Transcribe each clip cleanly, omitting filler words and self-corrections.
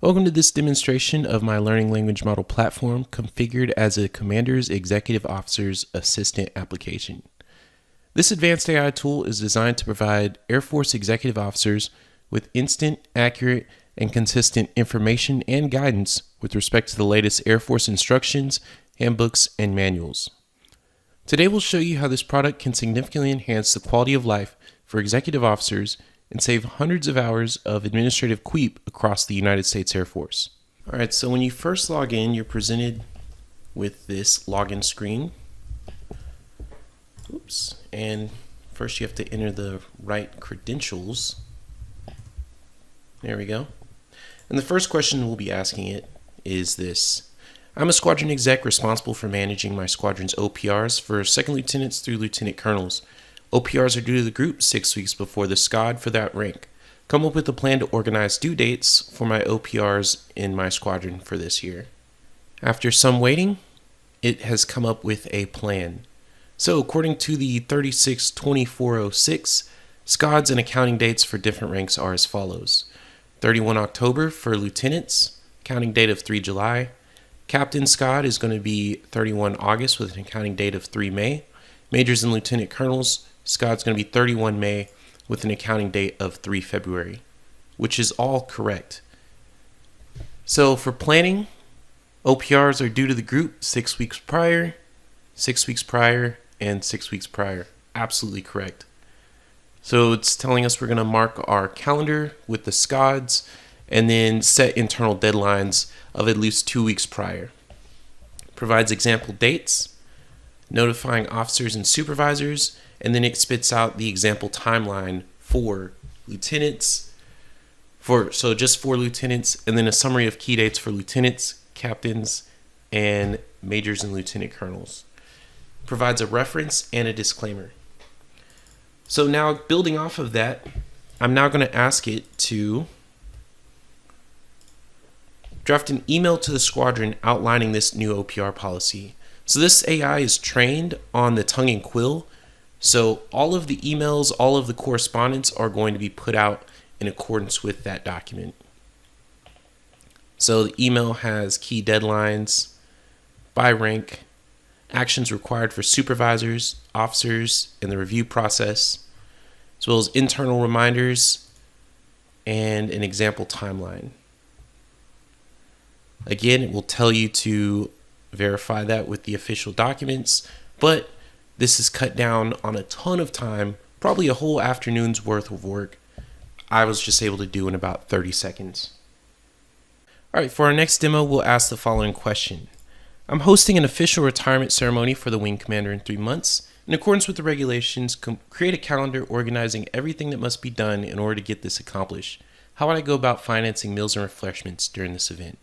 Welcome to this demonstration of my learning language model platform configured as a Commander's Executive Officer's Assistant application. This advanced AI tool is designed to provide Air Force executive officers with instant, accurate, and consistent information and guidance with respect to the latest Air Force instructions, handbooks, and manuals. Today we'll show you how this product can significantly enhance the quality of life for executive officers and save hundreds of hours of administrative creep across the United States Air Force. Alright, so when you first log in, you're presented with this login screen. Oops. And first you have to enter the right credentials. There we go. And the first question we'll be asking it is this. I'm a squadron exec responsible for managing my squadron's OPRs for second lieutenants through lieutenant colonels. OPRs are due to the group 6 weeks before the SCOD for that rank. Come up with a plan to organize due dates for my OPRs in my squadron for this year. After some waiting, it has come up with a plan. So according to the 362406, SCODs and accounting dates for different ranks are as follows. 31 October for lieutenants, accounting date of 3 July. Captain SCOD is going to be 31 August with an accounting date of 3 May. Majors and lieutenant colonels, SCOD's going to be 31 May with an accounting date of 3 February, which is all correct. So for planning, OPRs are due to the group 6 weeks prior, 6 weeks prior, and 6 weeks prior. Absolutely correct. So it's telling us we're going to mark our calendar with the SCODs and then set internal deadlines of at least 2 weeks prior. Provides example dates, notifying officers and supervisors, and then it spits out the example timeline for lieutenants, just for lieutenants, and then a summary of key dates for lieutenants, captains, and majors and lieutenant colonels. Provides a reference and a disclaimer. So now building off of that, I'm now going to ask it to draft an email to the squadron outlining this new OPR policy. So this AI is trained on the tongue and quill. So all of the emails, all of the correspondence are going to be put out in accordance with that document. So the email has key deadlines, by rank, actions required for supervisors, officers, and the review process, as well as internal reminders and an example timeline. Again, it will tell you to verify that with the official documents, but this is cut down on a ton of time, probably a whole afternoon's worth of work. I was just able to do in about 30 seconds. All right, for our next demo, we'll ask the following question. I'm hosting an official retirement ceremony for the wing commander in 3 months. In accordance with the regulations, create a calendar organizing everything that must be done in order to get this accomplished. How would I go about financing meals and refreshments during this event?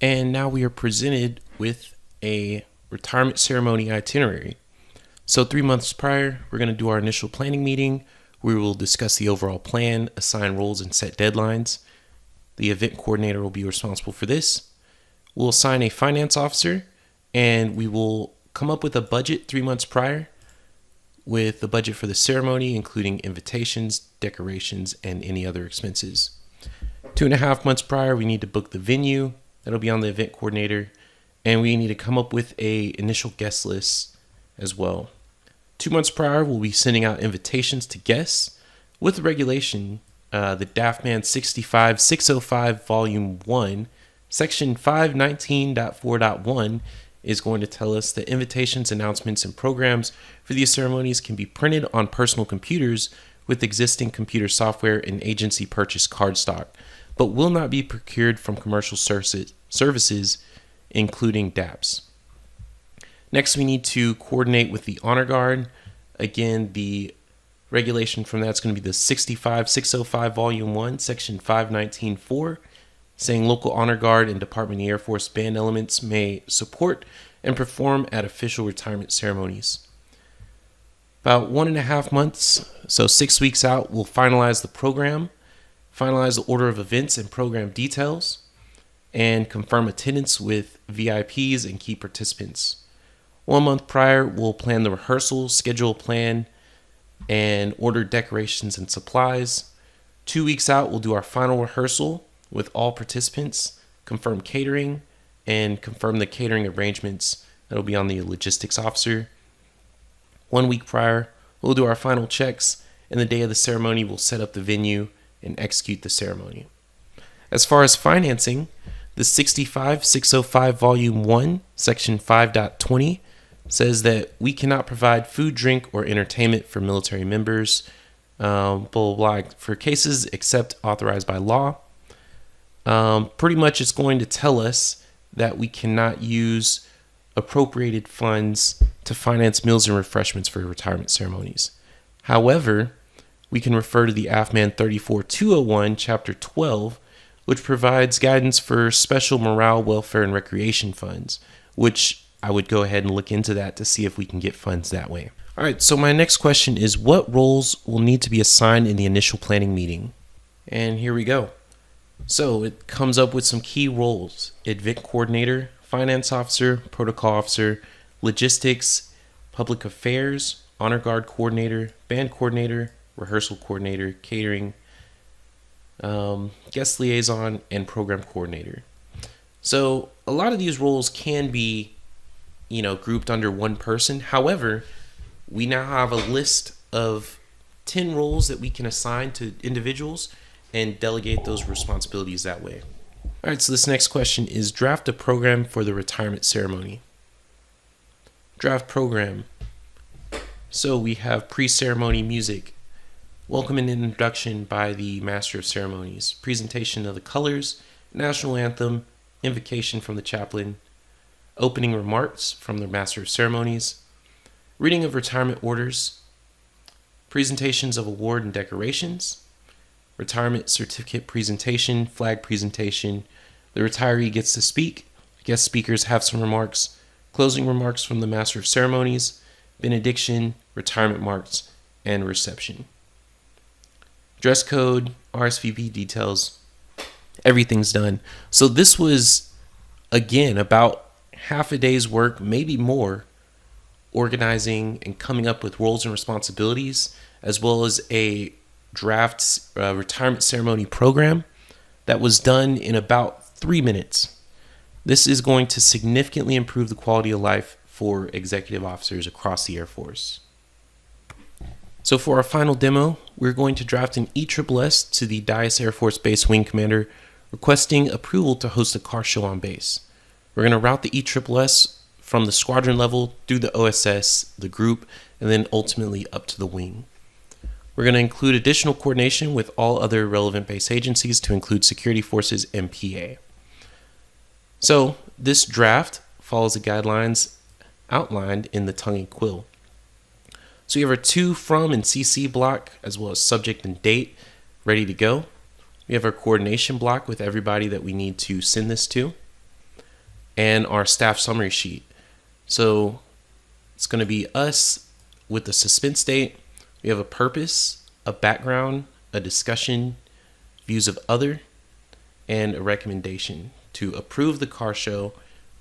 And now we are presented with a retirement ceremony itinerary. So 3 months prior, we're going to do our initial planning meeting. We will discuss the overall plan, assign roles, and set deadlines. The event coordinator will be responsible for this. We'll assign a finance officer, and we will come up with a budget 3 months prior with the budget for the ceremony, including invitations, decorations, and any other expenses. 2.5 months prior, we need to book the venue. That'll be on the event coordinator. And we need to come up with a initial guest list as well. 2 months prior, we'll be sending out invitations to guests. With the regulation, the DAFMAN 65605 Volume 1, Section 519.4.1 is going to tell us that invitations, announcements, and programs for these ceremonies can be printed on personal computers with existing computer software and agency purchased cardstock, but will not be procured from commercial services, including DAPs. Next, we need to coordinate with the Honor Guard. Again, the regulation from that's going to be the 65605 Volume 1, Section 519.4, saying local Honor Guard and Department of the Air Force band elements may support and perform at official retirement ceremonies. About 1.5 months, so 6 weeks out, we'll finalize the program, finalize the order of events and program details, and confirm attendance with VIPs and key participants. 1 month prior, we'll plan the rehearsal, schedule a plan, and order decorations and supplies. 2 weeks out, we'll do our final rehearsal with all participants, confirm catering, and confirm the catering arrangements. That'll be on the logistics officer. 1 week prior, we'll do our final checks, and the day of the ceremony, we'll set up the venue and execute the ceremony. As far as financing, the 65605 Volume 1, Section 5.20 says that we cannot provide food, drink, or entertainment for military members, blah, blah, blah, for cases except authorized by law. Pretty much it's going to tell us that we cannot use appropriated funds to finance meals and refreshments for retirement ceremonies. However, we can refer to the AFMAN 34201, Chapter 12, which provides guidance for special morale, welfare, and recreation funds, which I would go ahead and look into that to see if we can get funds that way. All right, so my next question is, what roles will need to be assigned in the initial planning meeting? And here we go. So it comes up with some key roles: event coordinator, finance officer, protocol officer, logistics, public affairs, honor guard coordinator, band coordinator, rehearsal coordinator, catering, guest liaison, and program coordinator. So a lot of these roles can be, grouped under one person. However, we now have a list of 10 roles that we can assign to individuals and delegate those responsibilities that way. All right, so this next question is draft a program for the retirement ceremony. Draft program. So we have pre-ceremony music, welcome and introduction by the Master of Ceremonies, presentation of the colors, national anthem, invocation from the chaplain, opening remarks from the Master of Ceremonies, reading of retirement orders, presentations of award and decorations, retirement certificate presentation, flag presentation, the retiree gets to speak, guest speakers have some remarks, closing remarks from the Master of Ceremonies, benediction, retirement marks, and reception. Dress code, RSVP details, everything's done. So this was, again, about half a day's work, maybe more, organizing and coming up with roles and responsibilities, as well as a draft retirement ceremony program that was done in about 3 minutes. This is going to significantly improve the quality of life for executive officers across the Air Force. So for our final demo, we're going to draft an ESSS to the Dyess Air Force Base Wing Commander requesting approval to host a car show on base. We're going to route the ESSS from the squadron level through the OSS, the group, and then ultimately up to the wing. We're going to include additional coordination with all other relevant base agencies to include security forces and PA. So this draft follows the guidelines outlined in the tongue and quill. So we have our to, from, and CC block, as well as subject and date ready to go. We have our coordination block with everybody that we need to send this to, and our staff summary sheet. So it's going to be us with the suspense date. We have a purpose, a background, a discussion, views of other, and a recommendation to approve the car show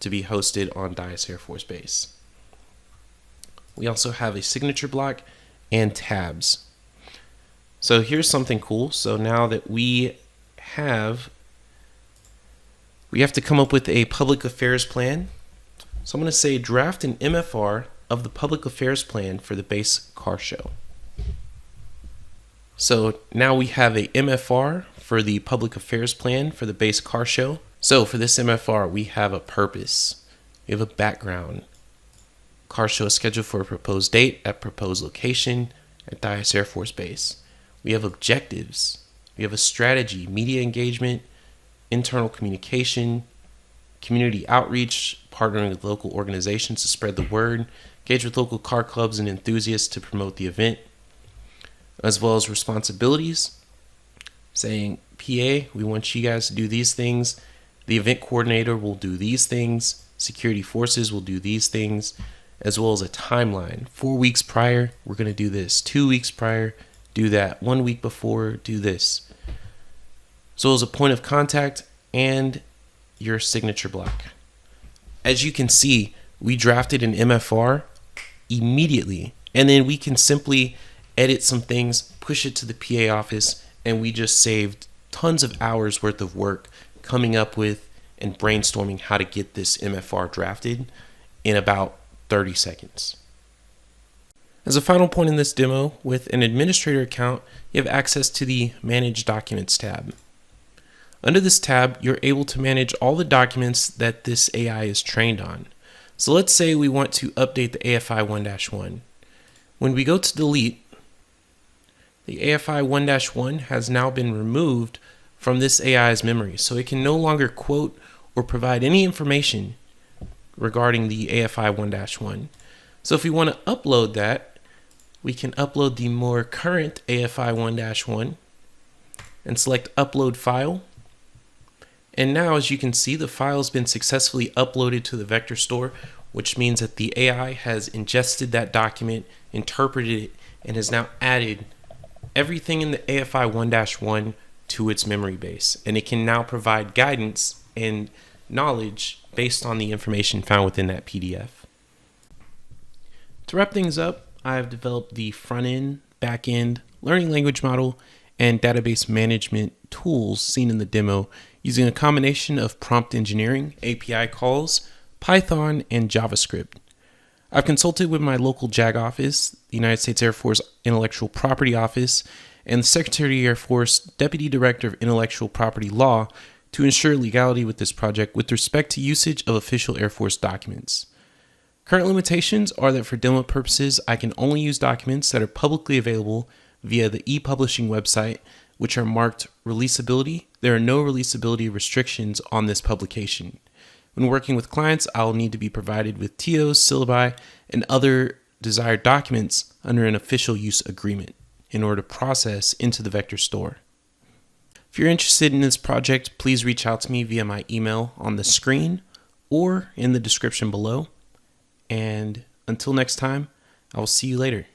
to be hosted on Dyess Air Force Base. We also have a signature block and tabs. So here's something cool. So now that we have to come up with a public affairs plan. So I'm going to say draft an MFR of the public affairs plan for the base car show. So now we have a MFR for the public affairs plan for the base car show. So for this MFR, we have a purpose, we have a background. Car show is scheduled for a proposed date at proposed location at Dyess Air Force Base. We have objectives. We have a strategy, media engagement, internal communication, community outreach, partnering with local organizations to spread the word, engage with local car clubs and enthusiasts to promote the event, as well as responsibilities, saying, PA, we want you guys to do these things. The event coordinator will do these things. Security forces will do these things, as well as a timeline. 4 weeks prior, we're going to do this. 2 weeks prior, do that. 1 week before, do this. So as a point of contact and your signature block. As you can see, we drafted an MFR immediately, and then we can simply edit some things, push it to the PA office, and we just saved tons of hours worth of work coming up with and brainstorming how to get this MFR drafted in about 30 seconds. As a final point in this demo, with an administrator account, you have access to the Manage Documents tab. Under this tab, you're able to manage all the documents that this AI is trained on. So let's say we want to update the AFI 1-1. When we go to delete, the AFI 1-1 has now been removed from this AI's memory, so it can no longer quote or provide any information regarding the AFI 1-1. So if we want to upload that, we can upload the more current AFI 1-1 and select Upload File. And now, as you can see, the file has been successfully uploaded to the vector store, which means that the AI has ingested that document, interpreted it, and has now added everything in the AFI 1-1 to its memory base. And it can now provide guidance and knowledge based on the information found within that PDF. To wrap things up, I've developed the front-end, back-end, learning language model, and database management tools seen in the demo using a combination of prompt engineering, API calls, Python, and JavaScript. I've consulted with my local JAG office, the United States Air Force Intellectual Property Office, and the Secretary of the Air Force Deputy Director of Intellectual Property Law to ensure legality with this project with respect to usage of official Air Force documents. Current limitations are that for demo purposes, I can only use documents that are publicly available via the ePublishing website, which are marked releasability. There are no releasability restrictions on this publication. When working with clients, I'll need to be provided with TOs, syllabi, and other desired documents under an official use agreement in order to process into the vector store. If you're interested in this project, please reach out to me via my email on the screen or in the description below. And until next time, I will see you later.